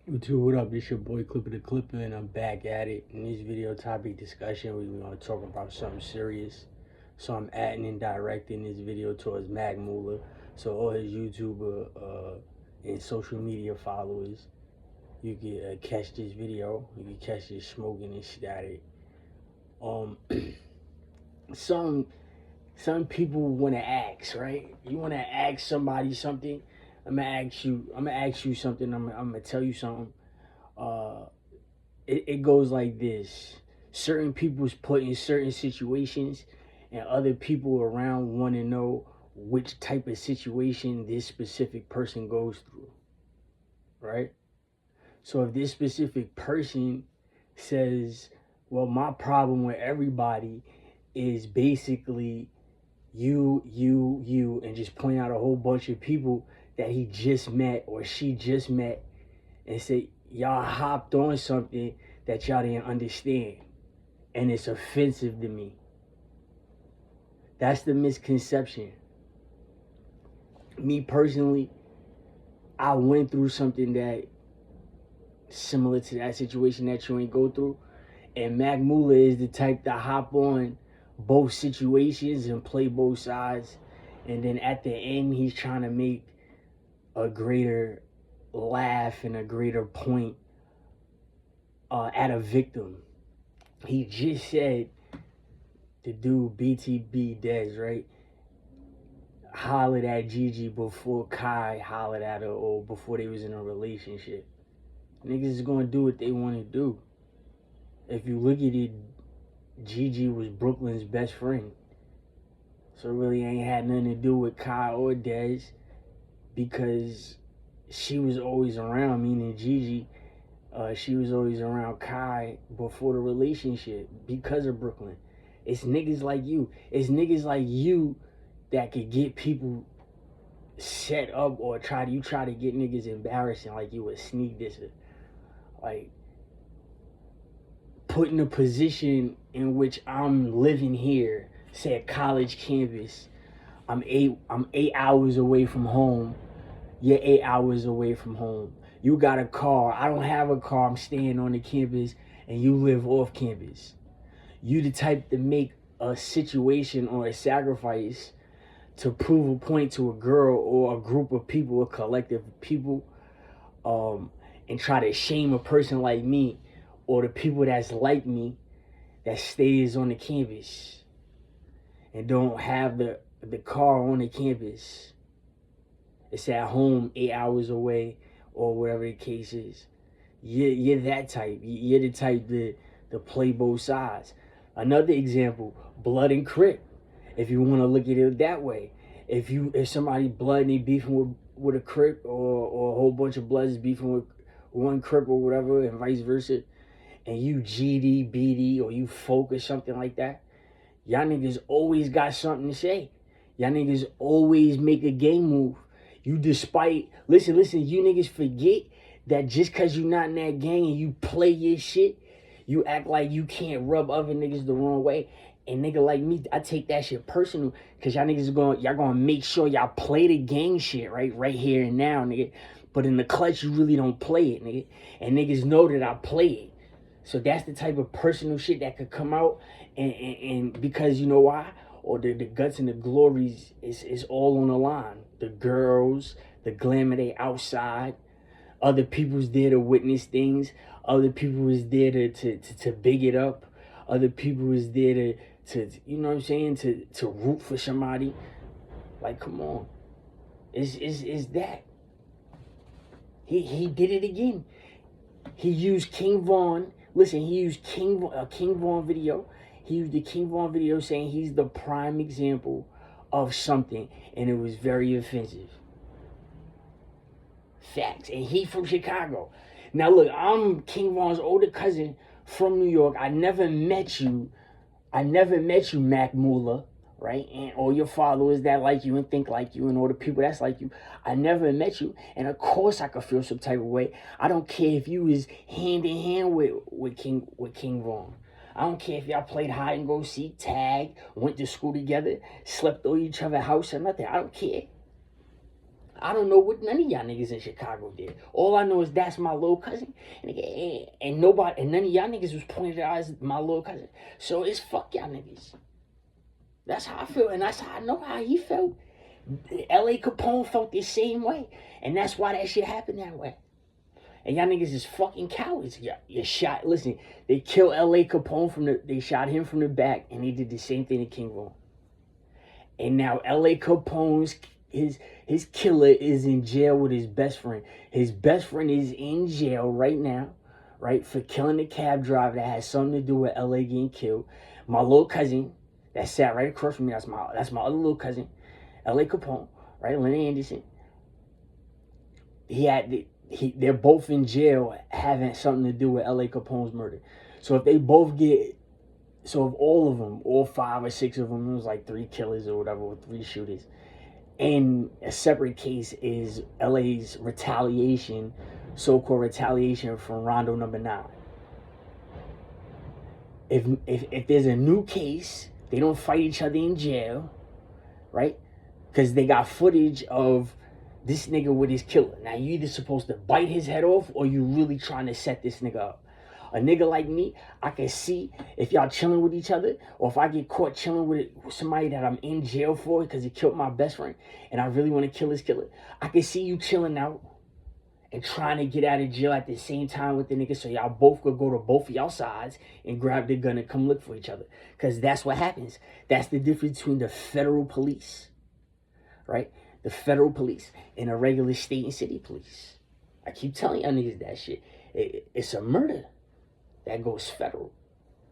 YouTube, what up? This your boy Clipper the Clipper, and I'm back at it. In this video topic discussion, we're going to talk about something serious. So I'm adding and directing this video towards Mac Muller. So all his YouTuber and social media followers, you can catch this video. You can catch this smoking and static. Some people want to ask, right? You want to ask somebody something. I'm gonna ask you something. I'm gonna tell you something. Uh, it goes like this: certain people's put in certain situations, and other people around want to know which type of situation this specific person goes through, right? So if this specific person says, "Well, my problem with everybody is basically you," and just point out a whole bunch of people that he just met or she just met, and say y'all hopped on something that y'all didn't understand, and it's offensive to me. That's the misconception. Me personally, I went through something that similar to that situation that you ain't go through, and Mac Muller is the type to hop on both situations and play both sides, and then at the end he's trying to make a greater laugh and a greater point at a victim. He just said the dude BTB Dez, right, hollered at Gigi before Kai hollered at her, or before they was in a relationship. Niggas is gonna do what they want to do. If you look at it, Gigi was Brooklyn's best friend, so it really ain't had nothing to do with Kai or Dez, because she was always around, meaning Gigi. She was always around Kai before the relationship because of Brooklyn. It's niggas like you. It's niggas like you that could get people set up, or try to get niggas embarrassing, like you would sneak this, like put in a position in which I'm living here, say a college campus. I'm 8 hours away from home. You're 8 hours away from home. You got a car. I don't have a car. I'm staying on the campus, and you live off campus. You the type to make a situation or a sacrifice to prove a point to a girl or a group of people, a collective of people, and try to shame a person like me, or the people that's like me, that stays on the campus and don't have the car on the campus. It's at home 8 hours away, or whatever the case is. You're that type. You're the type to play both sides. Another example, Blood and Crip. If you want to look at it that way, if somebody Blood and they beefing with a Crip, or a whole bunch of Bloods beefing with one Crip or whatever, and vice versa, and you GD, BD, or you Folk or something like that, y'all niggas always got something to say. Y'all niggas always make a game move. You listen, you niggas forget that just cause you not in that gang and you play your shit, you act like you can't rub other niggas the wrong way. And nigga like me, I take that shit personal, cause y'all niggas y'all gonna make sure y'all play the gang shit, right here and now, nigga. But in the clutch, you really don't play it, nigga. And niggas know that I play it. So that's the type of personal shit that could come out, and because you know why? Or the guts and the glories is all on the line. The girls, the glamour, they outside. Other people's there to witness things. Other people is there to big it up. Other people is there to you know what I'm saying, to root for somebody. Like, come on. Is that. He did it again. He used King Von. Listen, he used King Von video. He used the King Von video saying he's the prime example of something, and it was very offensive. Facts. And he from Chicago. Now look, I'm King Von's older cousin from New York. I never met you, Mac Muller, right? And all your followers that like you and think like you, and all the people that's like you. I never met you, and of course I could feel some type of way. I don't care if you was hand in hand with King Von. I don't care if y'all played hide and go seek, tag, went to school together, slept on each other's house or nothing. I don't care. I don't know what none of y'all niggas in Chicago did. All I know is that's my little cousin. And nobody, and none of y'all niggas was pointed out as my little cousin. So it's fuck y'all niggas. That's how I feel, and that's how I know how he felt. L.A. Capone felt the same way, and that's why that shit happened that way. And y'all niggas is fucking cowards. You shot. Listen, they killed L.A. Capone they shot him from the back, and they did the same thing to King Von. And now L.A. Capone's his killer is in jail with his best friend. His best friend is in jail right now, right, for killing the cab driver that has something to do with L.A. getting killed. My little cousin that sat right across from me, that's my other little cousin, L.A. Capone, right, Lenny Anderson. They're both in jail having something to do with L.A. Capone's murder. So if they both if all of them, all 5 or 6 of them, it was like 3 killers or whatever, or 3 shooters. And a separate case is LA's retaliation, so-called retaliation from Rondo number 9. If there's a new case, they don't fight each other in jail, right? Because they got footage of this nigga with his killer. Now you either supposed to bite his head off or you really trying to set this nigga up. A nigga like me, I can see if y'all chilling with each other, or if I get caught chilling with somebody that I'm in jail for because he killed my best friend, and I really want to kill his killer. I can see you chilling out and trying to get out of jail at the same time with the nigga, so y'all both could go to both of y'all sides and grab the gun and come look for each other. Because that's what happens. That's the difference between the federal police, right? The federal police and a regular state and city police. I keep telling y'all niggas that shit. It's a murder. That goes federal,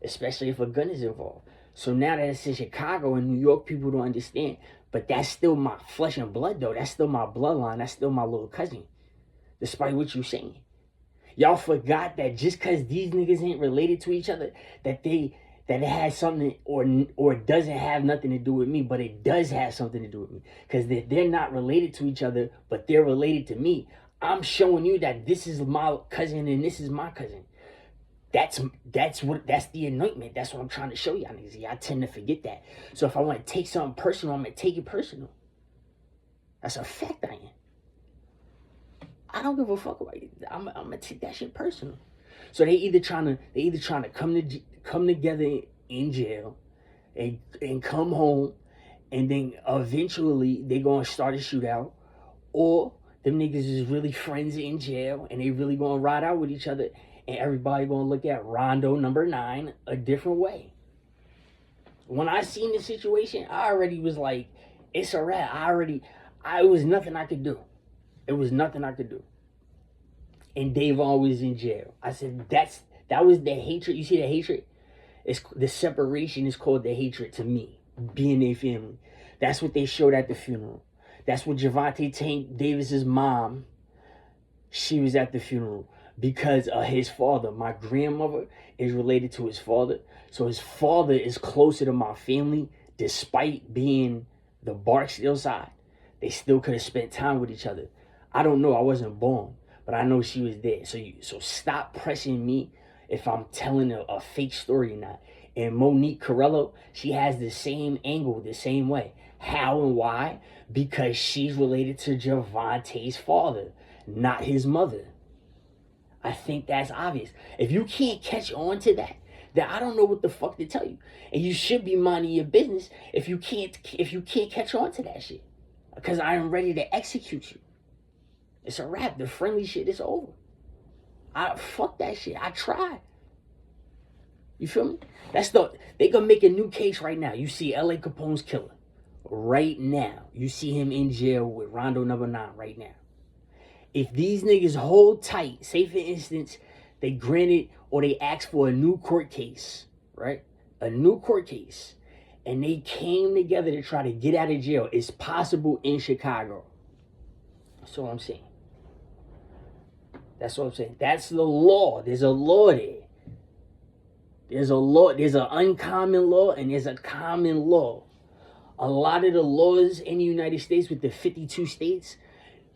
especially if a gun is involved. So now that it's in Chicago and New York, people don't understand. But that's still my flesh and blood, though. That's still my bloodline. That's still my little cousin, despite what you're saying. Y'all forgot that just because these niggas ain't related to each other, that it has something or doesn't have nothing to do with me, but it does have something to do with me. Because they're not related to each other, but they're related to me. I'm showing you that this is my cousin and this is my cousin. That's the anointment. That's what I'm trying to show y'all niggas. Y'all tend to forget that. So if I want to take something personal, I'm gonna take it personal. That's a fact. I don't give a fuck about it. I'm gonna take that shit personal. So they either trying to come together in jail and come home, and then eventually they gonna start a shootout, or them niggas is really friends in jail and they really gonna ride out with each other. And everybody gonna look at Rondo number 9 a different way. When I seen the situation, I already was like, it's a wrap. It was nothing I could do. It was nothing I could do. And Davon was in jail. I said, that was the hatred. You see the hatred? The separation is called the hatred to me, being a family. That's what they showed at the funeral. That's what Gervonta Tank Davis's mom, she was at the funeral. Because of his father. My grandmother is related to his father. So his father is closer to my family, despite being the Barksdale side. They still could have spent time with each other. I don't know. I wasn't born. But I know she was there. So stop pressing me if I'm telling a fake story or not. And Monique Corello, she has the same angle, the same way. How and why? Because she's related to Gervonta's father, not his mother. I think that's obvious. If you can't catch on to that, then I don't know what the fuck to tell you. And you should be minding your business if you can't catch on to that shit. Because I am ready to execute you. It's a wrap. The friendly shit is over. Fuck that shit. I tried. You feel me? They gonna make a new case right now. You see L.A. Capone's killer right now. You see him in jail with Rondo number 9 right now. If these niggas hold tight, say for instance, they granted or they asked for a new court case, right? A new court case. And they came together to try to get out of jail. It's possible in Chicago. That's what I'm saying. That's what I'm saying. That's the law. There's a law there. There's a law. There's an uncommon law and there's a common law. A lot of the laws in the United States with the 52 states,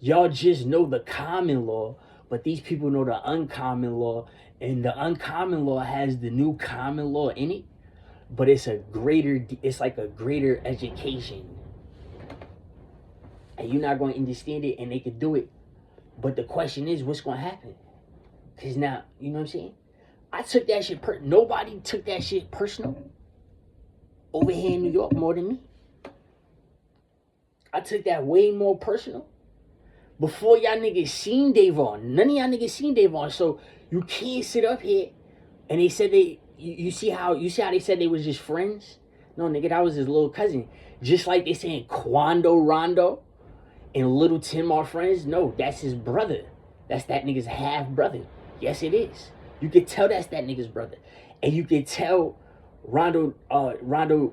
y'all just know the common law, but these people know the uncommon law, and the uncommon law has the new common law in it, but it's like a greater education. and you're not going to understand it, and they could do it. But the question is, what's going to happen? Because now, you know what I'm saying? I took that shit nobody took that shit personal over here in New York more than me. I took that way more personal. Before y'all niggas seen Davon. None of y'all niggas seen Davon. So you can't sit up here and they said you see how they said they was just friends? No, nigga, that was his little cousin. Just like they saying Quando Rondo and Little Tim are friends. No, that's his brother. That's that nigga's half brother. Yes, it is. You could tell that's that nigga's brother. And you could tell Rondo,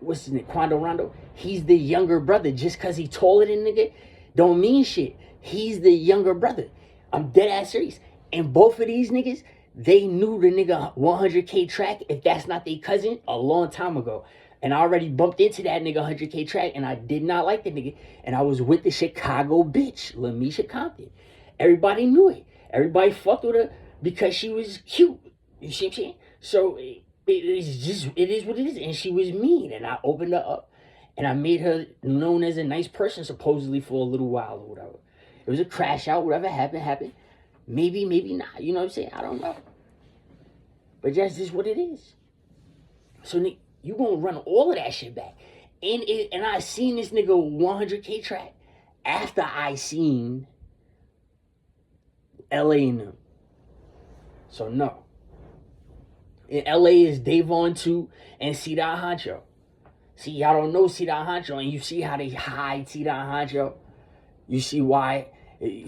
what's his name? Quando Rondo, he's the younger brother. Just because he taller than nigga don't mean shit. He's the younger brother. I'm dead ass serious. And both of these niggas, they knew the nigga 100K Track, if that's not their cousin, a long time ago. And I already bumped into that nigga 100K Track, and I did not like the nigga. And I was with the Chicago bitch, Lamisha Compton. Everybody knew it. Everybody fucked with her because she was cute. You see what I'm saying? So it is what it is. And she was mean. And I opened her up. And I made her known as a nice person, supposedly, for a little while or whatever. It was a crash out. Whatever happened. Maybe, maybe not. You know what I'm saying? I don't know. But that's just what it is. So you gonna run all of that shit back. And I seen this nigga 100K Track after I seen LA in them. So no. In LA is Davon 2 and C-Dot Honcho. See, y'all don't know C-Dot Honcho, and you see how they hide C-Dot Honcho. You see why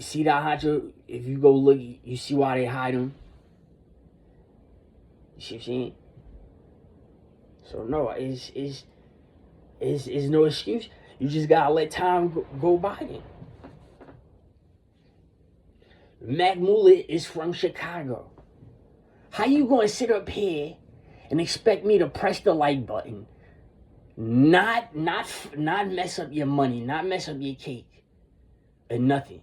C-Dot Honcho, if you go look, you see why they hide him. You see what I'm saying? So no, it's no excuse. You just gotta let time go by then. Mac Mullet is from Chicago. How you gonna sit up here and expect me to press the like button, not mess up your money, not mess up your cake, and nothing,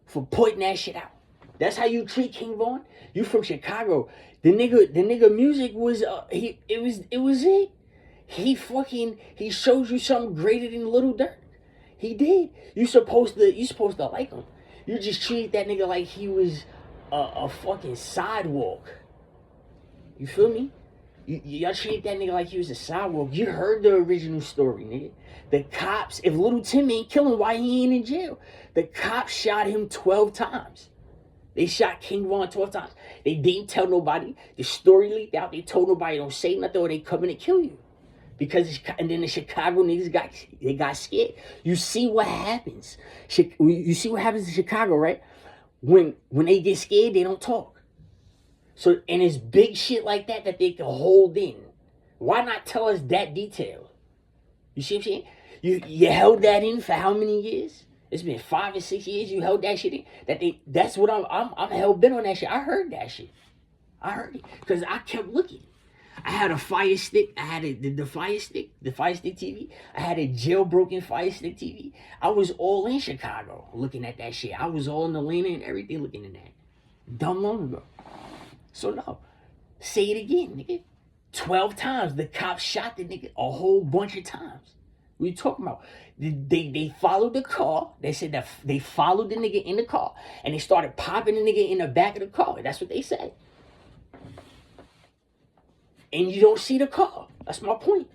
for putting that shit out? That's how you treat King Von? You from Chicago? The nigga music was it was it. He showed you something greater than Little Durk. He did. You supposed to like him. You just treated that nigga like he was a fucking sidewalk. You feel me? Y'all treated that nigga like he was a sidewalk. You heard the original story, nigga. The cops, if Little Tim ain't killing, why he ain't in jail? The cops shot him 12 times. They shot King Von 12 times. They didn't tell nobody. The story leaked out. They told nobody, don't say nothing or they come in and kill you. And then the Chicago niggas got scared. You see what happens. You see what happens in Chicago, right? When they get scared, they don't talk. So, and it's big shit like that they can hold in. Why not tell us that detail? You see what I'm saying? You held that in for how many years? It's been 5 or 6 years you held that shit in. That's what I'm hell bent on that shit. I heard that shit. I heard it because I kept looking. I had a Fire Stick. I had the Fire Stick, the Fire Stick TV. I had a jailbroken Fire Stick TV. I was all in Chicago looking at that shit. I was all in Atlanta and everything looking at that. Dumb long ago. So no, say it again, nigga. 12 times the cops shot the nigga a whole bunch of times. What you talking about? They followed the car. They said that they followed the nigga in the car and they started popping the nigga in the back of the car. That's what they said. And you don't see the car. That's my point.